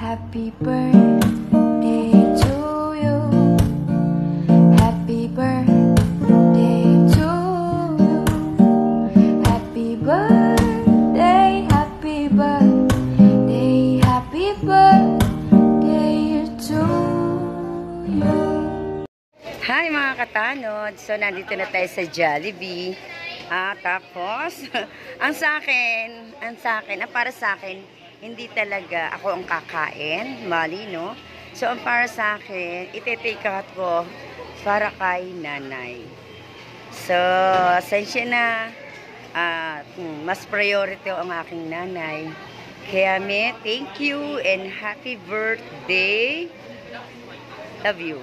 Happy birthday to you. Happy birthday to you. Happy birthday, happy birthday, happy birthday to you. Hi mga katanod! So, nandito na tayo sa Jollibee. Tapos, ang para sa akin, hindi talaga ako ang kakain, mali, no? So, ang para sa akin, ite-take out ko para kay nanay. So, sensya na, mas priority ang aking nanay. Kaya, thank you and happy birthday. Love you.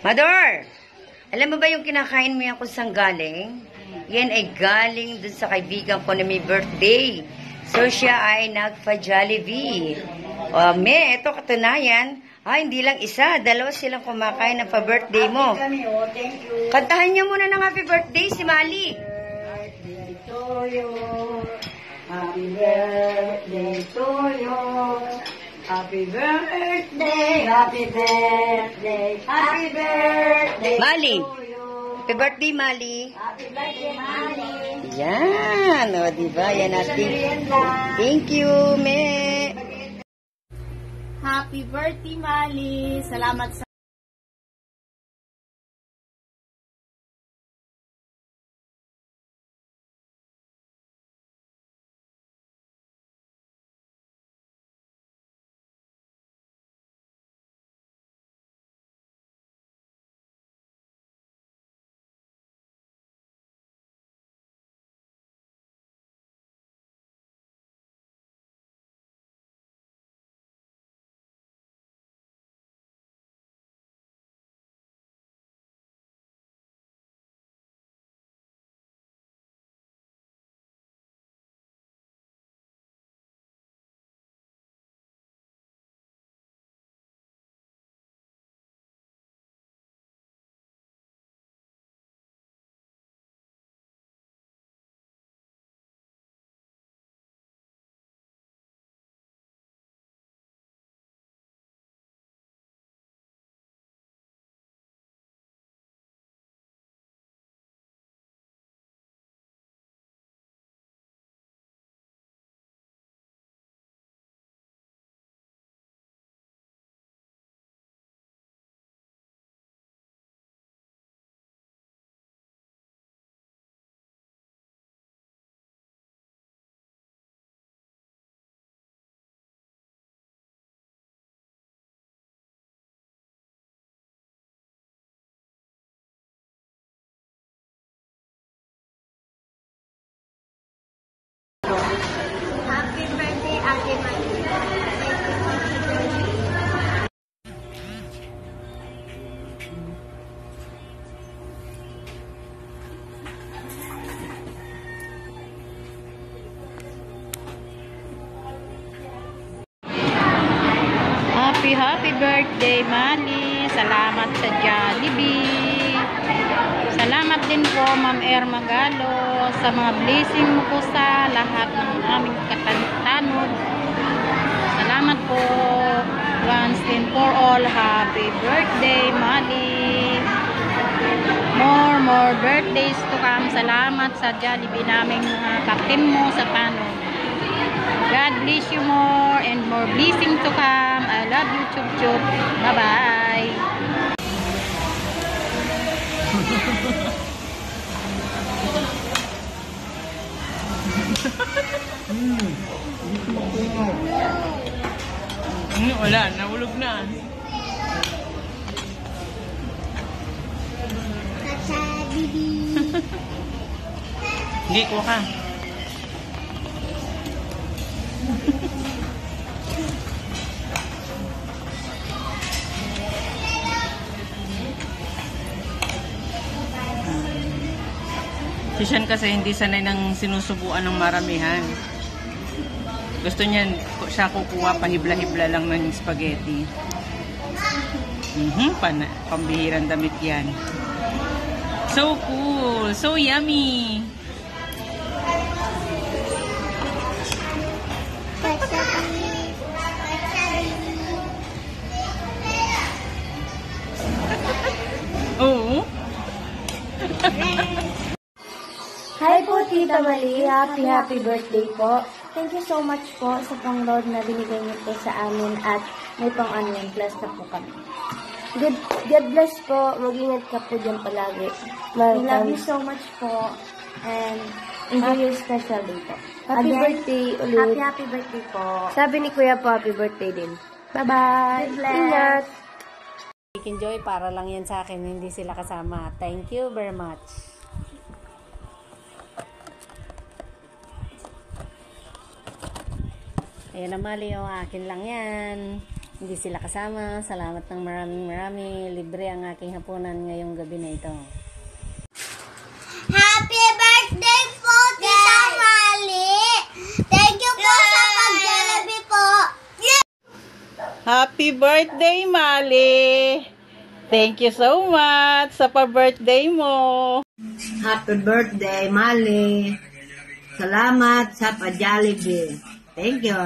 Mador, alam mo ba yung kinakain mo yan kung saan galing? Yan ay galing dun sa kaibigan ko na may birthday. So, siya ay nagpa-Jollibee. Ito katunayan. Hindi lang isa, dalawa silang kumakain ng pa-birthday mo. Kantahan niyo muna ng happy birthday si Mali. Birthday to you. Happy birthday to you. Happy birthday, happy birthday, happy birthday Mali. to you. Happy birthday, Mali. Happy birthday, Mali. Yan, diba? Yan natin. Thank you, me. Happy birthday, Mali. Salamat sa salamat sa Jollibee. Salamat din po, Ma'am Magalo, sa mga blessing mo po sa lahat ng aming katanod. Salamat po once and for all. Happy birthday, Mali. More birthdays to come. Salamat sa Jollibee naming mga kaptim mo sa tanod. God bless you more and more blessing to come. I love you, Chup Chup. Bye-bye. Wala, nahulog na. Hindi ko ka. Si Sean kasi hindi sanay ng sinusubuan ng maramihan. Gusto niya siya kukuha, pahibla-hibla lang ng spaghetti. Pambihirang damit yan. So cool! So yummy! Oo. Hi po, Tita Mali. Happy birthday po. Thank you so much po sa pang-load na binigay niyo po sa amin at may pang-online class na po kami. God bless po. Mag-ingat ka po dyan palagi. We love you so much po. And enjoy your special day po. Happy birthday ulit. Happy birthday po. Sabi ni Kuya po, happy birthday din. Bye-bye. Ingat. Enjoy, para lang yan sa akin. Hindi sila kasama. Thank you very much. Ayan na, Mali, akin lang yan. Hindi sila kasama. Salamat ng marami. Libre ang aking hapunan ngayong gabi na ito. Happy birthday po, Tita Mali! Thank you po sa pag-Jollibee po! Happy birthday, Mali! Thank you so much sa pa-birthday mo. Happy birthday, Mali. Salamat sa pa-Jollibee. Thank you.